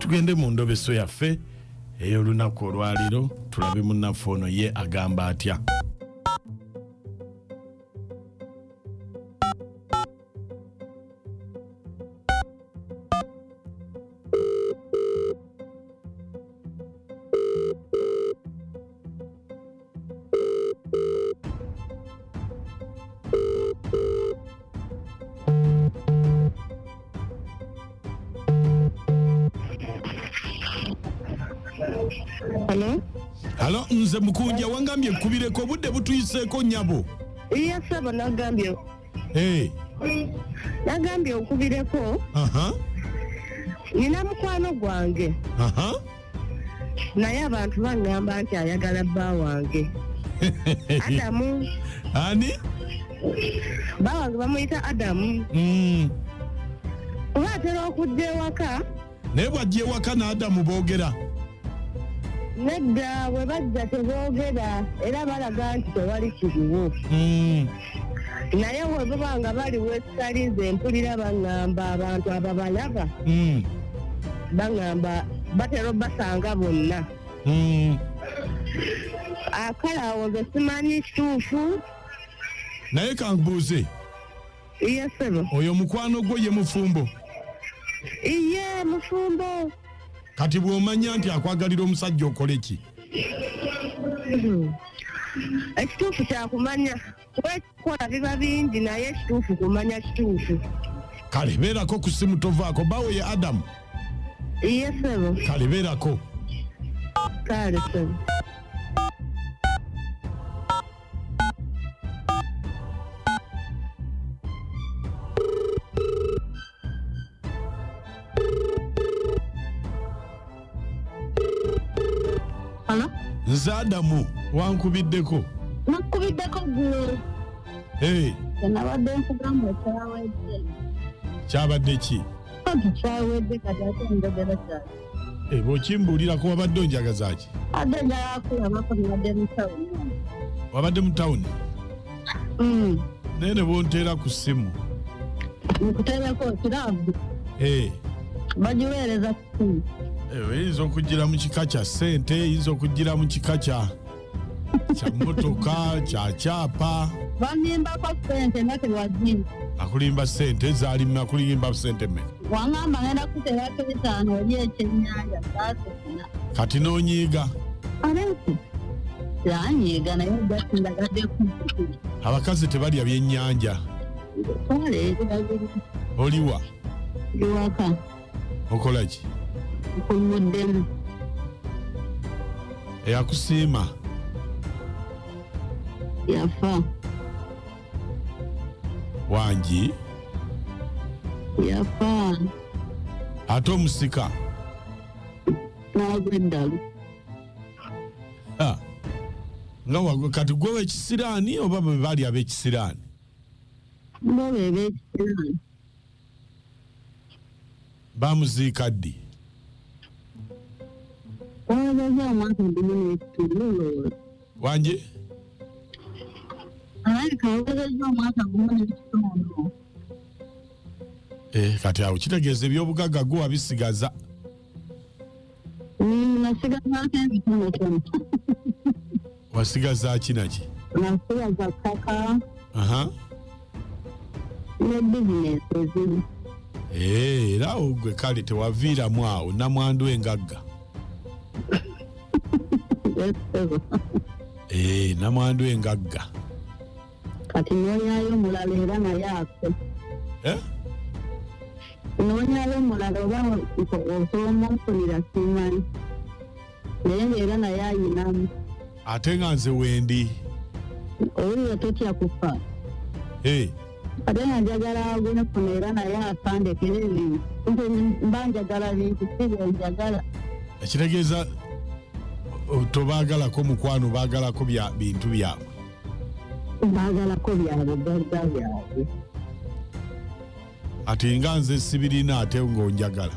tugende mu ndobeso yaffe ey'olunaku olwaliro tulabe munnaffe ono ye agamba atya. Halo, nze Mukunja wangambye kubireko budde butuyiseeko nyabo. Iya saba nagambye. Nagambye okubireko. Nina mukwano gwange. Naye abantu bangamba nti ayagala bba wange. Adamu. Ani? Bba wange bamuyita Adamu. Oba atera okujja ewaka. Naye bw'ajja ewaka n'Adamu boogera. Nedda bwe bajja teboogera era balaga nti tewali kiriwo. Naye bwe baba nga bali wesitalize mpulira baŋŋamba abantu ababalaba. Baŋŋamba batera basanga bonna. Akale awo nze simanyi kituufu. Naye kankubuuze. Iye ssebo. Oyo mukwano gwo ye mufumbo? Iye mufumbo. Kati bw'omanya nti akwagalira omusajja okole ki? Ekituufu kyakumanya. Kwekukola biba bingi naye ekituufu kumanya kituufu. Kale beerako ku simu tovaako bawe ye Adamu. Iye ssebo. Kale beerako. Kale ssebo. Nze Adamu wankubiddeko. Nakubiddeko gwe. Nabadde nkugamba kyawedde. Kyabadde ki? Kyawedde kati ate njagala kyali. Bw'okimbuulirako wabadde onjagaza ki? Adde njagala kulabako nabadde mu tawuni. Wabadde mu tawuni? Naye ne bonteera ku ssimu. Nkuteerako kiraavu. Bagiweereza ku ssimu. Eyinza okugira mu kika kya ssente, eyinza okugira mu kika kya mmotoka, kya kyapa. Bannimbako ssente nga tewazimba. Akulimba ssente zaalimu akulimba ssente mmeka? Wangamba ngenda kuteerako 5 oli ekyennyanja saasefuna. Kati n'onyiiga? Alensi. Yanyiiga naye ojjakundagadde ku. Abakazi tebalya byennyanja. Oliwa? Iwaka. Okola ki? Kumuddemu. Eyakusiima? Yafa. Wange? Yafa. Ate omusika? N'agwa eddalu. Nga kati gwe w'ekisiraani oba bwe baali ab'ekisiraani? Bo be b'ekisiraani. Baamuziika ddi? Wabazza omwaka gumu n'ekitundu. Wange? Alabika wabazza omwaka gumu n'ekitundu. Kati awo kitegeeza eby'obugagga gwe wabisigaza. Nasigazaako ebitonotono. Wasigaza ki naki? Nasigaza kkaka. Ne bizinesi ezimu. Era awo gwe kale tewaviiramu awo namwandu engagga. Namwandu engagga. Kati noonyaayo omulala era naye ako. Noonyaayo omulala oba osobola omufunira simanyi. Naye era naye ayinamu. Ate nga nze wendi. Owulira totya kufa. Ate nga njagala agone kuno era naye atandekera ebintu. Nze mba njagala bintu si byenjagala. Ekitegeeza tobaagalako mukwano baagalako bintu byabwe. Baagalako byabwe ddagga byabwe. Ati nga nze sibirina ate ng'onjagala.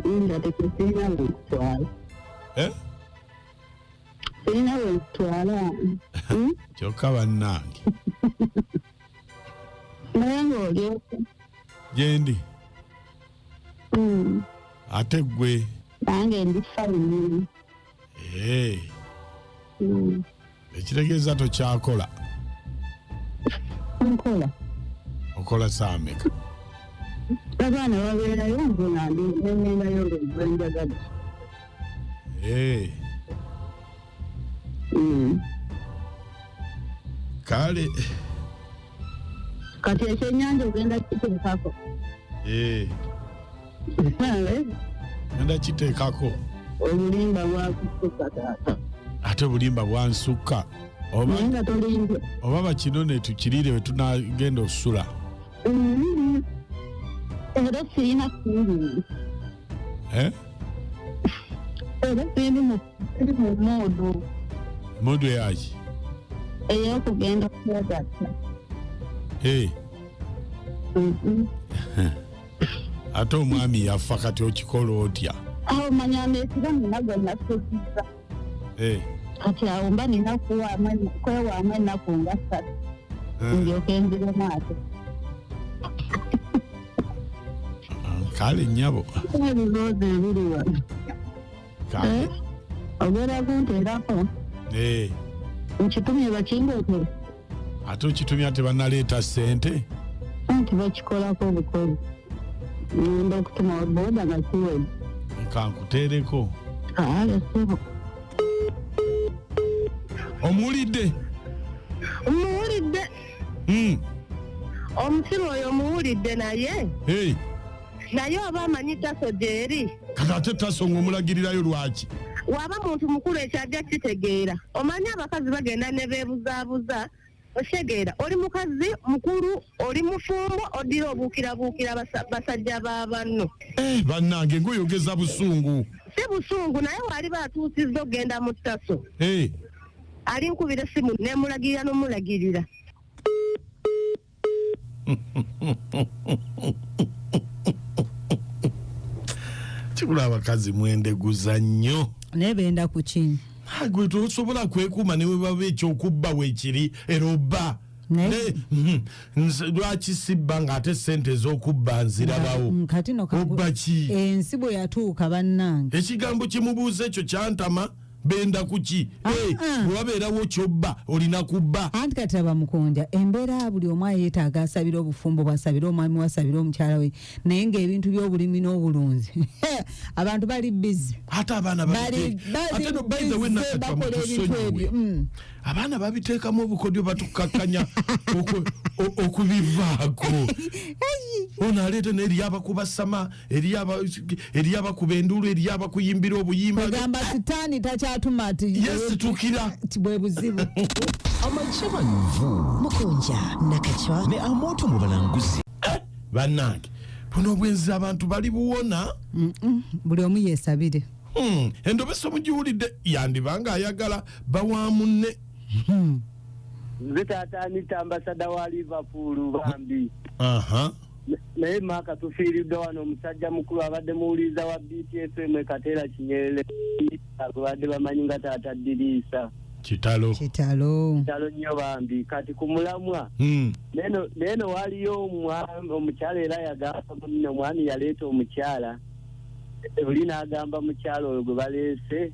Nga tekisirina bwekutwala. Sirina bwekutwala. Kyokka bannange. Naye ng'olyoka. Gyendi? ate gwe nange ndi fine. Ekitegeeza tokyakola. Nkola. Okola saameka. Abaana babeerayo mbona ndi nenengayo ng'enjagala. Kale. Kati ekyennyanja ogenda kiteekako. Genda kiteekako. Obulimba bwakusukka taata. Ate obulimba bwansukka. Nga tolimbye. Oba bakinone tukirire we tunagenda osula. Era sirina kundi. Era siri mu modu. Modu yaki? Ey'okugenda kwagatta. Ate omwami yafa kati okikola otya? Awo manya ameesigamu nago nasuzizza. Kati awo mba nina kwewaamu ennaku nga 3. Ndyoke nzire maaso. Kale nnyabo. Ebiboozi ebiri wano. Ogera kunteerako? Nkitumye bakindeetere. Ate okitumye ate bannaleeta ssente? Anti bakikolako obukolu. Ngenda okutuma booda nga kiwedde. Kankuteereko. Sebo. Omuwulidde? Omuwulidde. Omusiru oyo omuwulidde naye. Naye oba amanyi taso gyeri. Kati ate taso ng'omulagirirayo lwaki? Waba muntu mukulu ekyajja kitegeera. Omanyi abakazi bagenda ne beebuzaabuza. Osegeera oli mukazi mukulu oli mufumbo odira obuukirabuukira basajja b'abanno. Bannange ng'oyogeza busungu. Si busungu naye wali baatuusizza ogenda mu ttaso. Ali nkubira essimu neemulagirira n'omulagirira. Kibula abakazi mwendeguza nnyo. Naye benda ku ki? Gwe tosobola kwekuuma ne webaba ekyokubba weekiri era obba. Lwaki sibba ng'ate ssente ez'okubba nzirabawo? Kati no obba ki? Ensi bwe yatuuka bannange. Ekigambo kimubuuza ekyo kyantama. Benda kuki? Bwe wabeerawo kyobba olina kubba. Anti kati aba Mukunja embeera buli omu yeetaaga asabira obufumbo bw'asabira omwami we asabira omukyala we naye ng'ebintu by'obulimi n'obulunzi abantu bali busy. Ate abaana ate no by the way nakati abaana babiteekamu obukodyo batukakkanya okubivaako. Ono aleeta n'eri abakuba ssama eri abakuba enduulu eri abakuyimbira obuyimba. Ogamba sitaani takyatuma ati tukira bwe buzibu. Amajamanvu Mukunja nakachwa ne amoto mu balanguzi. Bannange buno obwenzi abantu bali buwona. Buli omu yeesabire. Endobeso mugiwulidde yandibanga ayagala bawa munne. Nze taata Anita ambasada wa Liverpool bambi. Naye maka tufiiridde wano omusajja mukulu abadde muwuliza wa BTFM Kateera Kinyerere abadde bamanyi nga taata Diriisa. Kitalo nnyo bambi kati ku mulamwa. Neno waliyo omukyala era yagamba munne omwami yaleeta omukyala. Oli n'agamba mukyala oyo gwe baleese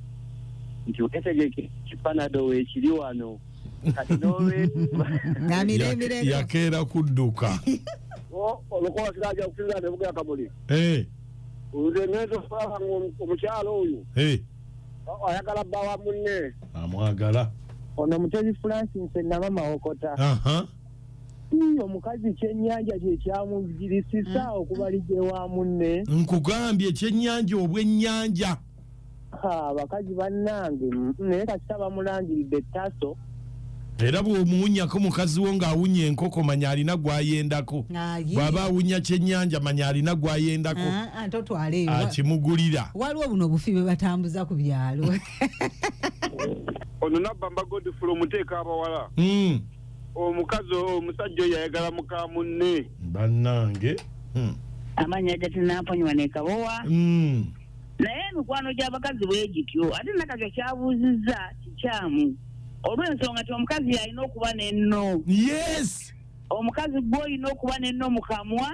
nti weetegeke kipanado weekiri wano. Kati yakeera kudduka. Olukola kirajja okusinza ne bugya kamuli. Nze ngezo faafa omukyala oyo. Ayagala bba wa munne. Amwagala. Ono Mutezi Francis naba Mawokota. Omukazi kyennyanja kye kyamugirisisa okubalijja wa munne. Nkugambye ekyennyanja obwennyanja. Abakazi bannange naye kasita bamulangiridde ttaso. Era bw'omuwunyako mukazi wo ng'awunya enkoko manya alina gw'ayendako. Bw'aba awunya kyennyanja manya alina gw'ayendako. Akimugulira. Waliwo buno obufi bwe batambuza ku byalo. Ono Nabbamba Godfrey omuteeka abawala. Omukazi omusajja oyo yayagala muka munne. Bannange. Amanya gatinaponywa ne kabowa. Naye emikwano gy'abakazi bwe gityo ate nakakyo kyabuuzizza kikyamu. Olw'ensonga ti omukazi alina okuba n'enno. Yes. omukazi gw'olina okuba n'ennomukamwa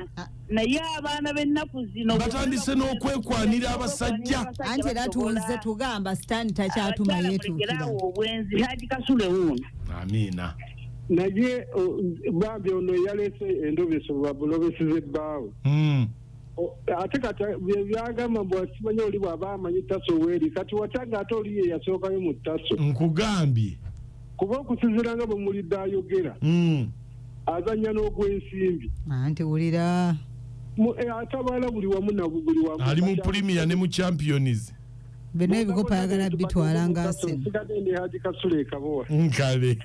naye abaana b'ennaku zino batandise n'okwekwanira abasajja anti era tuwulize tugamba sitaani takyatuma yeetuukira obwenzi Haji Kasule wuuno amiina naye bambi ono yaleese Endobeso babulobesize ebbaawe ate kati byagamba mbu asimanye oli bw'aba amanyi ttaso weeri kati watanga ate oli ye yasookayo mu ttaso nkugambye kuba okusinziira nga bwe mulidde ayogera azannya n'ogw'ensimbi anti wulira atabaala buli wamu na buli wamu ali mu Premier ne mu Champions bino ebikopo ayagala bitwala nga sigadde ne Haji Kasule Kabowa nkale